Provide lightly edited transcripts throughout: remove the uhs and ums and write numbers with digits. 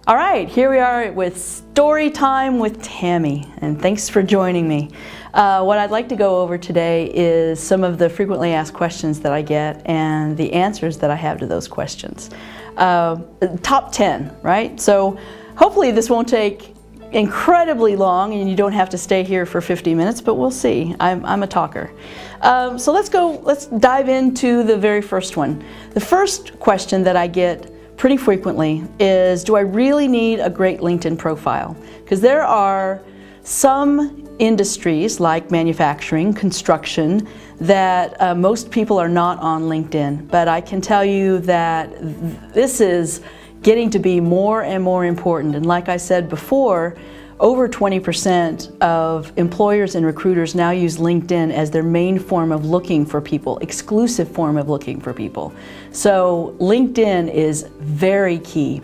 All right, here we are with Story Time with Tammy, and thanks for joining me. What I'd like to go over today is some of the frequently asked questions that I get and the answers that I have to those questions. Top 10, right? So hopefully this won't take incredibly long and you don't have to stay here for 50 minutes, but we'll see. I'm a talker. So let's dive into the very first one. The first question that I get pretty frequently is, do I really need a great LinkedIn profile? Because there are some industries like manufacturing, construction, that most people are not on LinkedIn. But I can tell you that this is getting to be more and more important. And like I said before, over 20% of employers and recruiters now use LinkedIn as their main form of looking for people, exclusive form of looking for people. So LinkedIn is very key.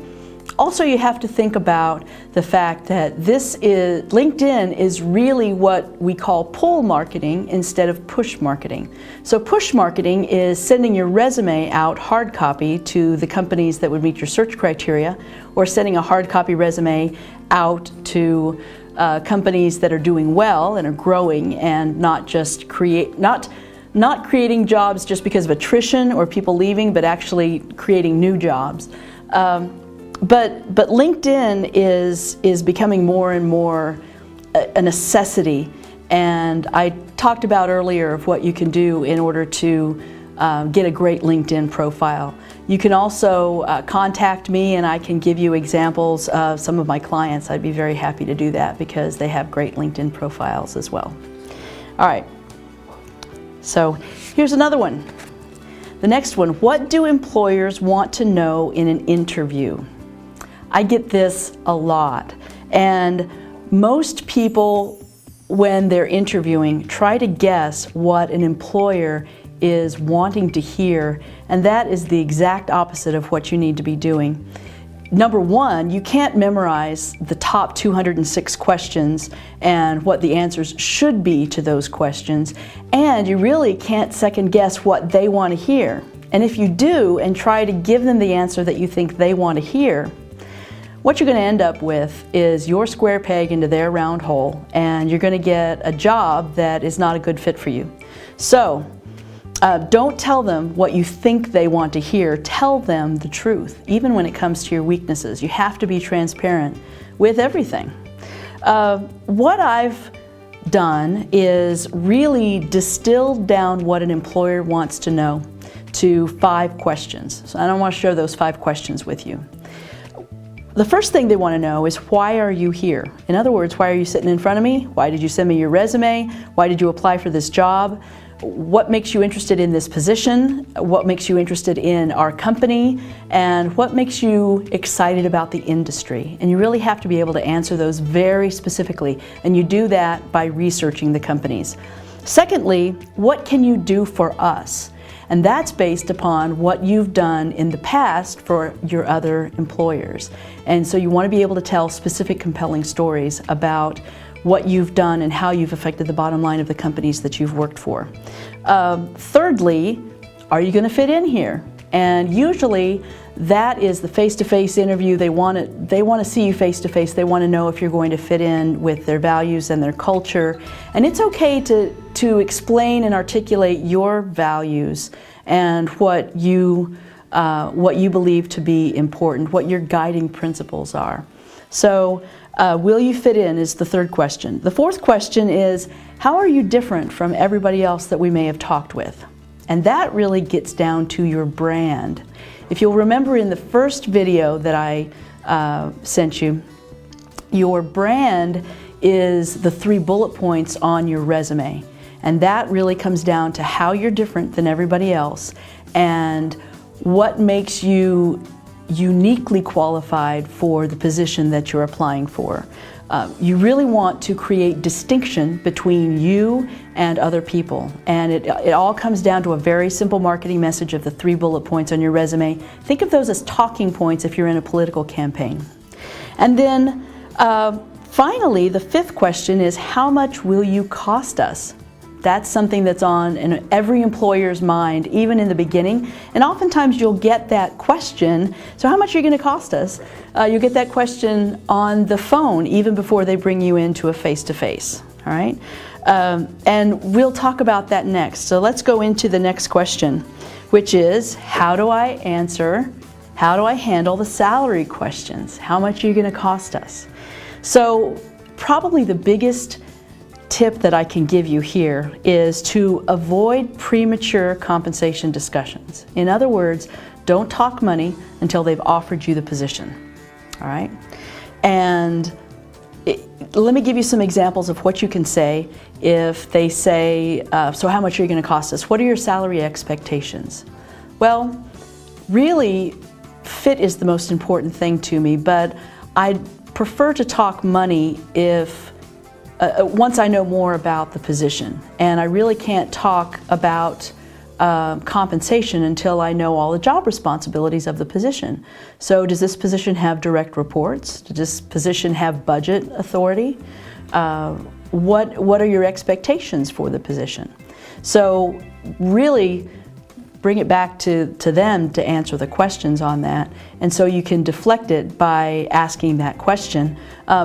Also, you have to think about the fact that LinkedIn is really what we call pull marketing instead of push marketing. So push marketing is sending your resume out hard copy to the companies that would meet your search criteria, or sending a hard copy resume out to companies that are doing well and are growing, and not creating jobs just because of attrition or people leaving, but actually creating new jobs. But LinkedIn is becoming more and more a necessity, and I talked about earlier of what you can do in order to get a great LinkedIn profile. You can also contact me and I can give you examples of some of my clients. I'd be very happy to do that because they have great LinkedIn profiles as well. All right, so here's another one. The next one, what do employers want to know in an interview? I get this a lot, and most people, when they're interviewing, try to guess what an employer is wanting to hear, and that is the exact opposite of what you need to be doing. Number one, you can't memorize the top 206 questions and what the answers should be to those questions, and you really can't second guess what they want to hear. And if you do and try to give them the answer that you think they want to hear, what you're going to end up with is your square peg into their round hole, and you're going to get a job that is not a good fit for you. So don't tell them what you think they want to hear. Tell them the truth, even when it comes to your weaknesses. You have to be transparent with everything. What I've done is really distilled down what an employer wants to know to 5 questions. So I want to share those 5 questions with you. The first thing they want to know is, why are you here? In other words, why are you sitting in front of me? Why did you send me your resume? Why did you apply for this job? What makes you interested in this position? What makes you interested in our company? And what makes you excited about the industry? And you really have to be able to answer those very specifically, and you do that by researching the companies. Secondly, what can you do for us? And that's based upon what you've done in the past for your other employers. And so you want to be able to tell specific, compelling stories about what you've done and how you've affected the bottom line of the companies that you've worked for. Thirdly, are you going to fit in here? And usually that is the face-to-face interview. They want to see you face-to-face. They want to know if you're going to fit in with their values and their culture. And it's okay to explain and articulate your values and what you believe to be important, what your guiding principles are. So will you fit in is the third question. The fourth question is, how are you different from everybody else that we may have talked with? And that really gets down to your brand. If you'll remember in the first video that I sent you, your brand is the 3 bullet points on your resume. And that really comes down to how you're different than everybody else and what makes you uniquely qualified for the position that you're applying for. You really want to create distinction between you and other people. And it all comes down to a very simple marketing message of the 3 bullet points on your resume. Think of those as talking points if you're in a political campaign. And then finally, the 5th question is, how much will you cost us? That's something that's on in every employer's mind, even in the beginning. And oftentimes you'll get that question, so how much are you going to cost us? You'll get that question on the phone even before they bring you into a face-to-face. All right? And we'll talk about that next. So let's go into the next question, which is, how do I handle the salary questions? How much are you going to cost us? So probably the biggest tip that I can give you here is to avoid premature compensation discussions. In other words, don't talk money until they've offered you the position. All right? And let me give you some examples of what you can say if they say, so how much are you going to cost us? What are your salary expectations? Well, really, fit is the most important thing to me, but I'd prefer to talk money if once I know more about the position. And I really can't talk about compensation until I know all the job responsibilities of the position. So does this position have direct reports? Does this position have budget authority? What are your expectations for the position? So really bring it back to them to answer the questions on that. And so you can deflect it by asking that question.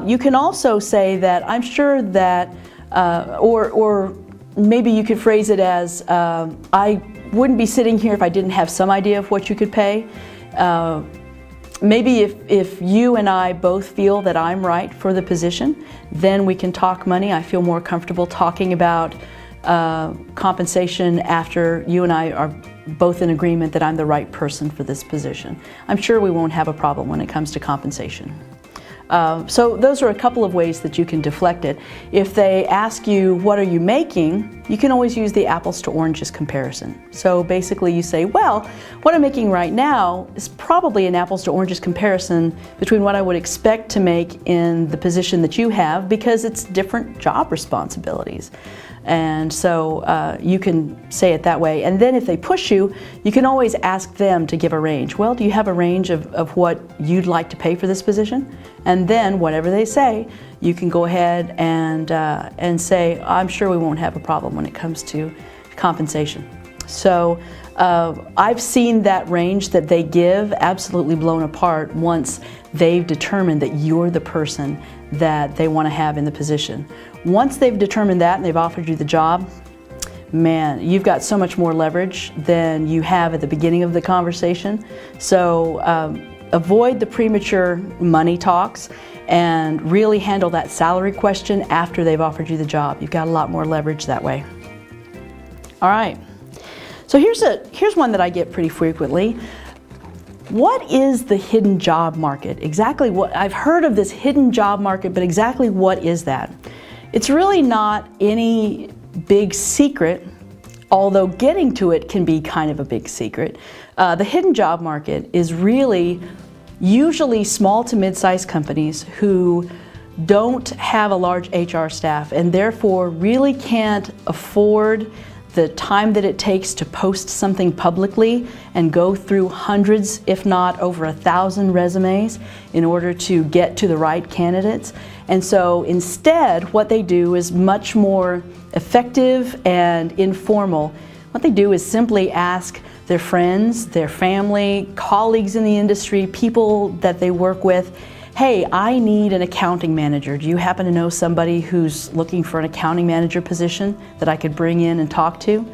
You can also say that I'm sure that, or maybe you could phrase it as, I wouldn't be sitting here if I didn't have some idea of what you could pay. Maybe if you and I both feel that I'm right for the position, then we can talk money. I feel more comfortable talking about compensation after you and I are both in agreement that I'm the right person for this position. I'm sure we won't have a problem when it comes to compensation. So those are a couple of ways that you can deflect it. If they ask you, what are you making? You can always use the apples to oranges comparison. So basically you say, well, what I'm making right now is probably an apples to oranges comparison between what I would expect to make in the position that you have, because it's different job responsibilities. And so you can say it that way. And then if they push you, you can always ask them to give a range. Well, do you have a range of what you'd like to pay for this position? And then whatever they say, you can go ahead and say, I'm sure we won't have a problem when it comes to compensation. So I've seen that range that they give absolutely blown apart once they've determined that you're the person that they want to have in the position. Once they've determined that and they've offered you the job, man, you've got so much more leverage than you have at the beginning of the conversation. So avoid the premature money talks and really handle that salary question after they've offered you the job. You've got a lot more leverage that way. All right. So here's one that I get pretty frequently. What is the hidden job market? Exactly what I've heard of this hidden job market, but exactly what is that? It's really not any big secret, although getting to it can be kind of a big secret. The hidden job market is really usually small to mid-sized companies who don't have a large HR staff and therefore really can't afford the time that it takes to post something publicly and go through hundreds, if not over 1,000 resumes in order to get to the right candidates. And so instead, what they do is much more effective and informal. What they do is simply ask their friends, their family, colleagues in the industry, people that they work with, hey, I need an accounting manager. Do you happen to know somebody who's looking for an accounting manager position that I could bring in and talk to?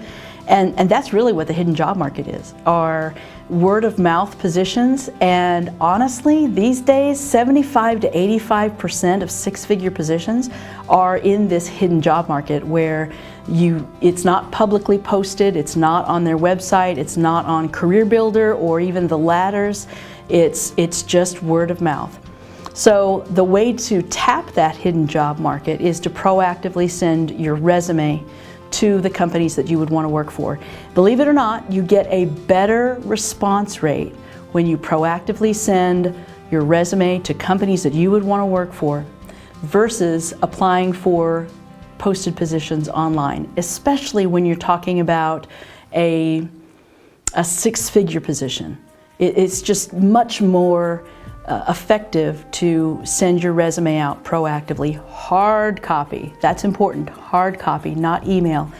And that's really what the hidden job market is, are word of mouth positions. And honestly, these days, 75 to 85% of six-figure positions are in this hidden job market where it's not publicly posted, it's not on their website, it's not on Career Builder or even the ladders, it's just word of mouth. So the way to tap that hidden job market is to proactively send your resume to the companies that you would want to work for. Believe it or not, you get a better response rate when you proactively send your resume to companies that you would want to work for versus applying for posted positions online, especially when you're talking about a six-figure position. It's just much more effective to send your resume out proactively. Hard copy, that's important, hard copy, not email.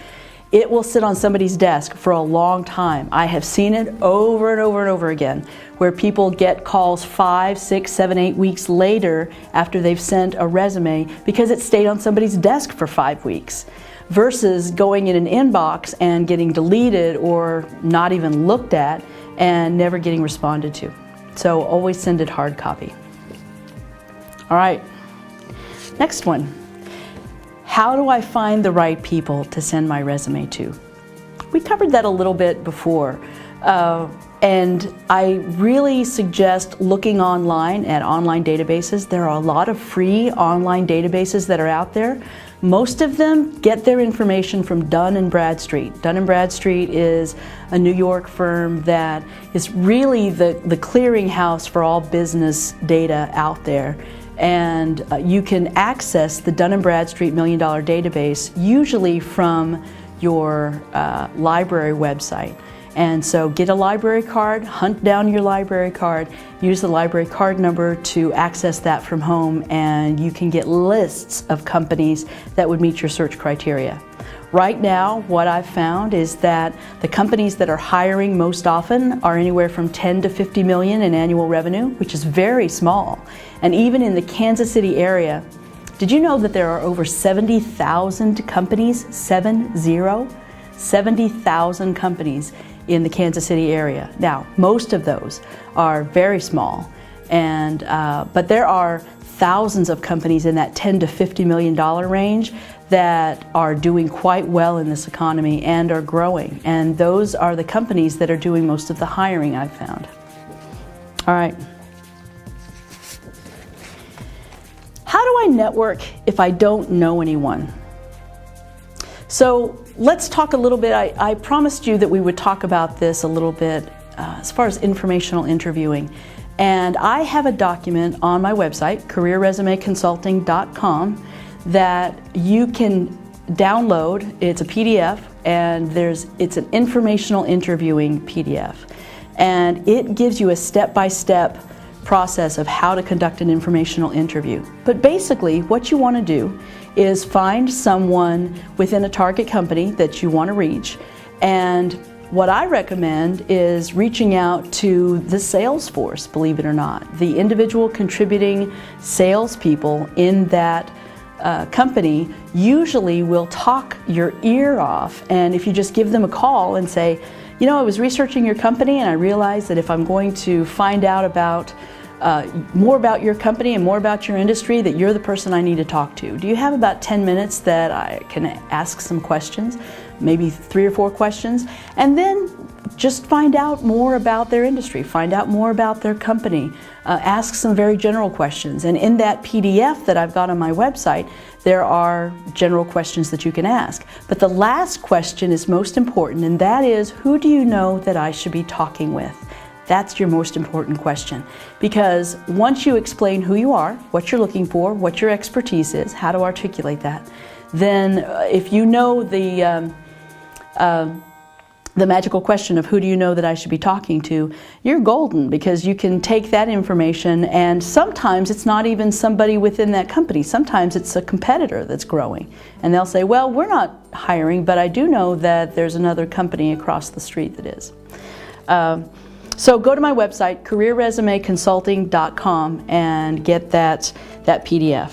It will sit on somebody's desk for a long time. I have seen it over and over and over again, where people get calls 5, 6, 7, 8 weeks later after they've sent a resume because it stayed on somebody's desk for 5 weeks, versus going in an inbox and getting deleted or not even looked at and never getting responded to. So always send it hard copy. All right, next one. How do I find the right people to send my resume to? We covered that a little bit before, and I really suggest looking online at online databases. There are a lot of free online databases that are out there. Most of them get their information from Dun & Bradstreet. Dun & Bradstreet is a New York firm that is really the clearinghouse for all business data out there. And you can access the Dun & Bradstreet $1 Million database usually from your library website. And so get a library card, hunt down your library card, use the library card number to access that from home, and you can get lists of companies that would meet your search criteria. Right now, what I've found is that the companies that are hiring most often are anywhere from 10 to 50 million in annual revenue, which is very small. And even in the Kansas City area, did you know that there are over 70,000 companies, 70,000 companies in the Kansas City area? Now, most of those are very small, and but there are thousands of companies in that $10 to $50 million range that are doing quite well in this economy and are growing. And those are the companies that are doing most of the hiring, I've found. All right. How do I network if I don't know anyone? So let's talk a little bit. I promised you that we would talk about this a little bit as far as informational interviewing. And I have a document on my website, careerresumeconsulting.com, that you can download. It's a PDF, and it's an informational interviewing PDF. And it gives you a step-by-step process of how to conduct an informational interview. But basically, what you want to do is find someone within a target company that you want to reach, and what I recommend is reaching out to the sales force, believe it or not. The individual contributing salespeople in that company usually will talk your ear off, and if you just give them a call and say, you know, I was researching your company and I realized that if I'm going to find out about more about your company and more about your industry, that you're the person I need to talk to. Do you have about 10 minutes that I can ask some questions, maybe 3 or 4 questions, and then just find out more about their industry, find out more about their company, ask some very general questions. And in that PDF that I've got on my website, there are general questions that you can ask. But the last question is most important, and that is, who do you know that I should be talking with? That's your most important question, because once you explain who you are, what you're looking for, what your expertise is, how to articulate that, then if you know the magical question of who do you know that I should be talking to, you're golden, because you can take that information, and sometimes it's not even somebody within that company. Sometimes it's a competitor that's growing, and they'll say, well, we're not hiring, but I do know that there's another company across the street that is. So go to my website, careerresumeconsulting.com, and get that PDF.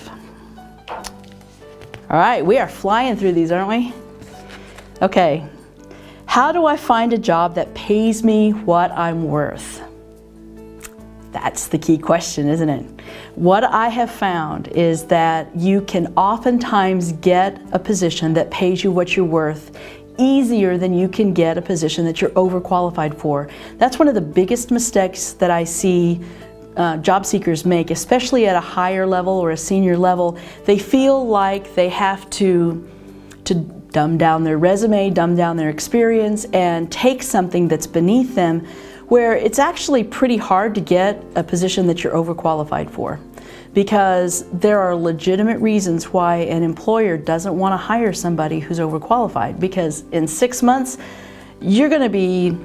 All right, we are flying through these, aren't we? Okay, how do I find a job that pays me what I'm worth? That's the key question, isn't it? What I have found is that you can oftentimes get a position that pays you what you're worth easier than you can get a position that you're overqualified for. That's one of the biggest mistakes that I see job seekers make, especially at a higher level or a senior level. They feel like they have to dumb down their resume, dumb down their experience, and take something that's beneath them, where it's actually pretty hard to get a position that you're overqualified for, because there are legitimate reasons why an employer doesn't want to hire somebody who's overqualified, because in 6 months you're going to be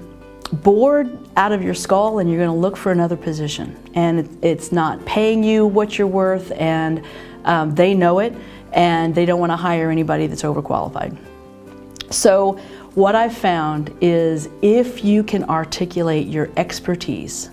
bored out of your skull and you're going to look for another position. And it's not paying you what you're worth, and they know it, and they don't want to hire anybody that's overqualified. So what I've found is if you can articulate your expertise,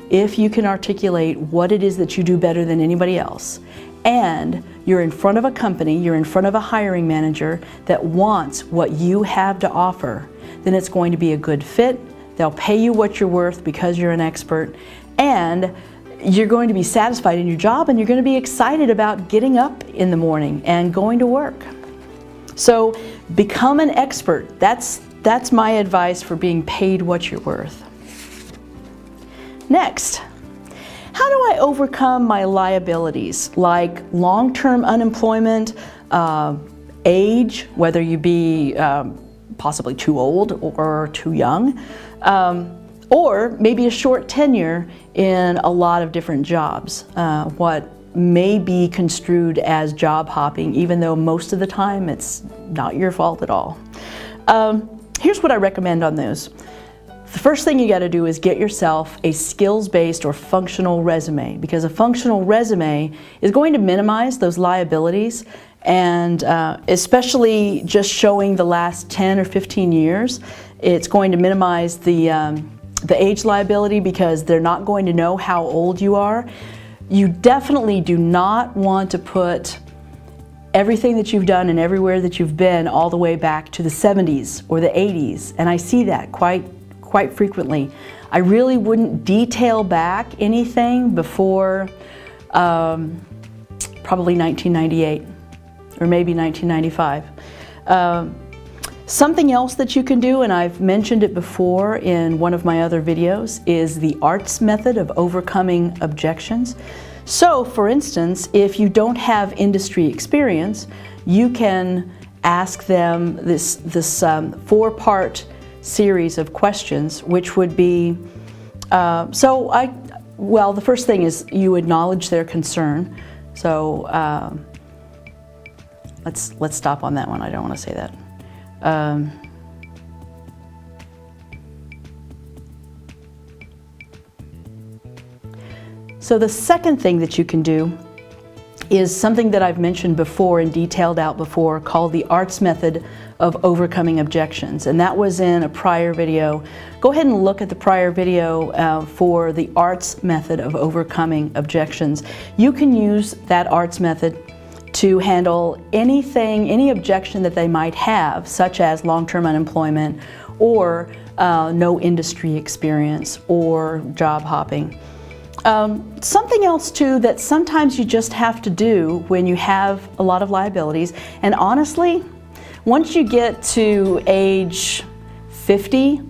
if you can articulate what it is that you do better than anybody else, and you're in front of a company, you're in front of a hiring manager that wants what you have to offer, then it's going to be a good fit. They'll pay you what you're worth because you're an expert, and you're going to be satisfied in your job, and you're going to be excited about getting up in the morning and going to work. So become an expert. That's my advice for being paid what you're worth. Next, how do I overcome my liabilities like long-term unemployment, age, whether you be possibly too old or too young, or maybe a short tenure in a lot of different jobs, what may be construed as job hopping, even though most of the time it's not your fault at all. Here's what I recommend on those. The first thing you got to do is get yourself a skills-based or functional resume, because a functional resume is going to minimize those liabilities, and especially just showing the last 10 or 15 years, it's going to minimize the age liability because they're not going to know how old you are. You definitely do not want to put everything that you've done and everywhere that you've been all the way back to the 70s or the 80s, and I see that quite frequently. I really wouldn't detail back anything before probably 1998 or maybe 1995. Something else that you can do, and I've mentioned it before in one of my other videos, is the ARTS method of overcoming objections. So, for instance, if you don't have industry experience, you can ask them this four-part series of questions, which would be, well, the first thing is you acknowledge their concern. So let's stop on that one. I don't want to say that. So the second thing that you can do is something that I've mentioned before and detailed out before, called the ARTS method of overcoming objections, and that was in a prior video. Go ahead and look at the prior video for the ARTS method of overcoming objections. You can use that ARTS method to handle anything, any objection that they might have, such as long-term unemployment or no industry experience or job hopping. Something else too that sometimes you just have to do when you have a lot of liabilities, and honestly, once you get to age 50,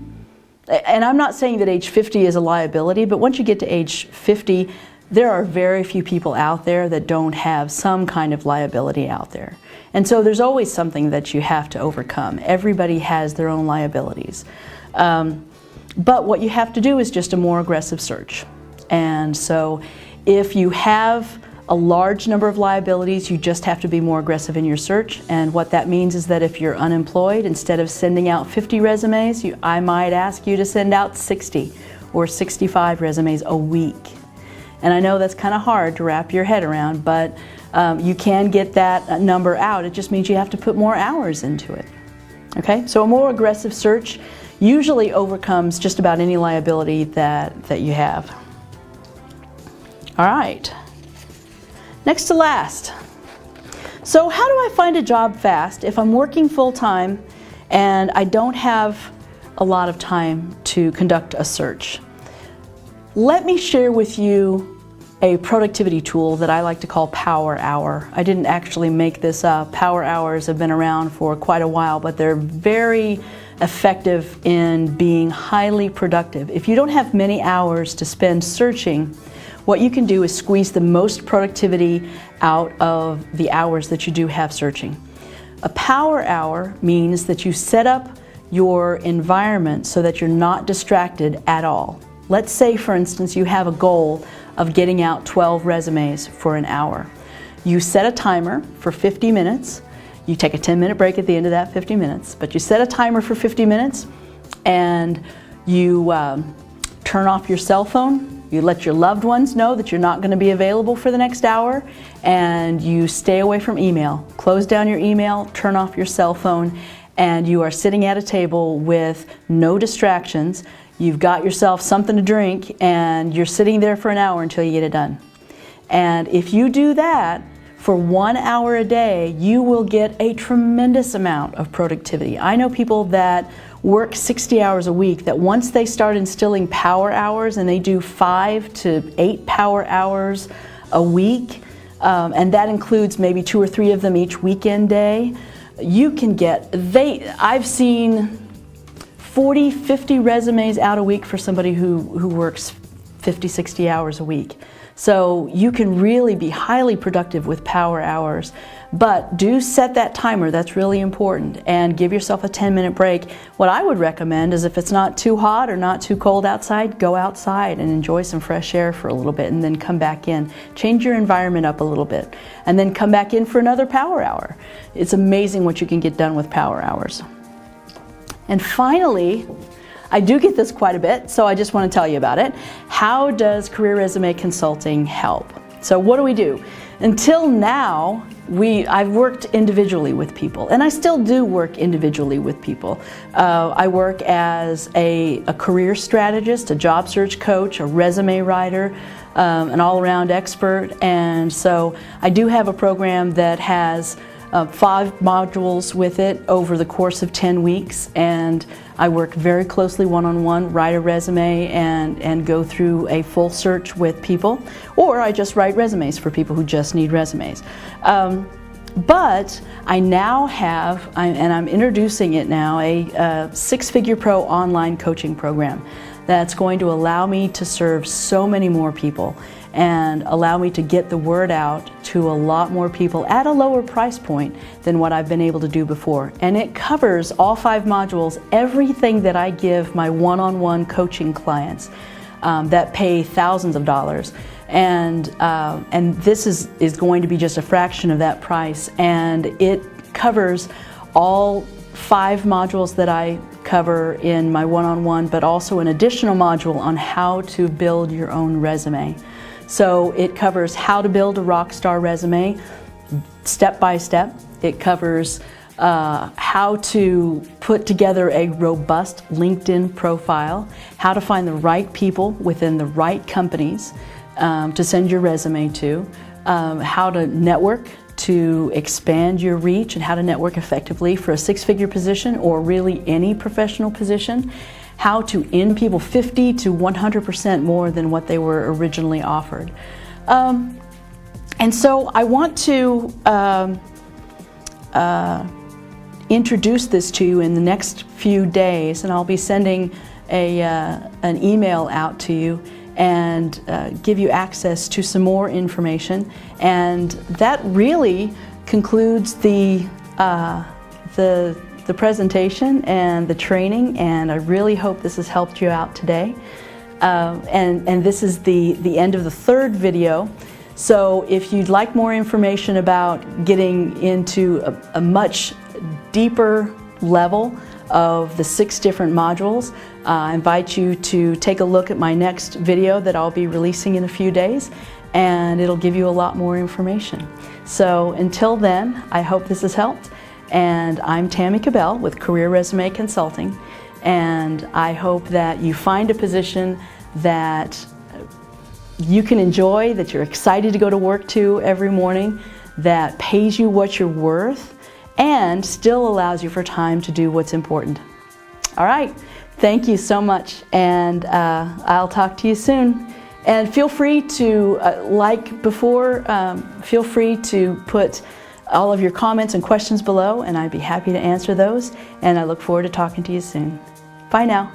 and I'm not saying that age 50 is a liability, but once you get to age 50, there are very few people out there that don't have some kind of liability out there. And so there's always something that you have to overcome. Everybody has their own liabilities. But what you have to do is just a more aggressive search. And so if you have a large number of liabilities, you just have to be more aggressive in your search. And what that means is that if you're unemployed, instead of sending out 50 resumes, I might ask you to send out 60 or 65 resumes a week. And I know that's kind of hard to wrap your head around, but you can get that number out. It just means you have to put more hours into it. Okay, so a more aggressive search usually overcomes just about any liability that you have. All right, next to last. So how do I find a job fast if I'm working full-time and I don't have a lot of time to conduct a search? Let me share with you a productivity tool that I like to call Power Hour. I didn't actually make this up. Power Hours have been around for quite a while, but they're very effective in being highly productive. If you don't have many hours to spend searching, what you can do is squeeze the most productivity out of the hours that you do have searching. A Power Hour means that you set up your environment so that you're not distracted at all. Let's say, for instance, you have a goal of getting out 12 resumes for an hour. You set a timer for 50 minutes. You take a 10-minute break at the end of that 50 minutes, but you set a timer for 50 minutes and You turn off your cell phone. You let your loved ones know that you're not going to be available for the next hour, and you stay away from email. Close down your email, turn off your cell phone, and you are sitting at a table with no distractions. You've got yourself something to drink, and you're sitting there for an hour until you get it done. And if you do that for 1 hour a day, you will get a tremendous amount of productivity. I know people that work 60 hours a week that once they start instilling power hours, and they do 5 to 8 power hours a week, and that includes maybe 2 or 3 of them each weekend day, you can get, I've seen 40, 50 resumes out a week for somebody who works 50, 60 hours a week. So you can really be highly productive with power hours, but do set that timer. That's really important, and give yourself a 10-minute break. What I would recommend is if it's not too hot or not too cold outside, go outside and enjoy some fresh air for a little bit, and then come back in. Change your environment up a little bit, and then come back in for another power hour. It's amazing what you can get done with power hours. And finally, I do get this quite a bit, so I just want to tell you about it. How does Career Resume Consulting help? So what do? Until now, I've worked individually with people, and I still do work individually with people. I work as a career strategist, a job search coach, a resume writer, an all-around expert, and so I do have a program that has 5 modules with it over the course of 10 weeks, and I work very closely one-on-one, write a resume, and go through a full search with people, or I just write resumes for people who just need resumes. But I now have, and I'm introducing it now, a 6-Figure Pro online coaching program that's going to allow me to serve so many more people and allow me to get the word out to a lot more people at a lower price point than what I've been able to do before. And it covers all 5 modules, everything that I give my one-on-one coaching clients that pay thousands of dollars. And this is going to be just a fraction of that price, and it covers all 5 modules that I cover in my one-on-one, but also an additional module on how to build your own resume. So it covers how to build a rock star resume step by step. It covers how to put together a robust LinkedIn profile, how to find the right people within the right companies to send your resume to, how to network to expand your reach, and how to network effectively for a 6-figure position or really any professional position, how to end people 50 to 100% more than what they were originally offered. And so I want to introduce this to you in the next few days, and I'll be sending an email out to you and give you access to some more information. And that really concludes the presentation and the training, and I really hope this has helped you out today. And this is the end of the 3rd video. So if you'd like more information about getting into a much deeper level of the 6 different modules, I invite you to take a look at my next video that I'll be releasing in a few days, and it'll give you a lot more information. So until then, I hope this has helped, and I'm Tammy Cabell with Career Resume Consulting, and I hope that you find a position that you can enjoy, that you're excited to go to work to every morning, that pays you what you're worth, and still allows you for time to do what's important. All right, thank you so much, and I'll talk to you soon. And feel free to, like before, feel free to put all of your comments and questions below, and I'd be happy to answer those, and I look forward to talking to you soon. Bye now.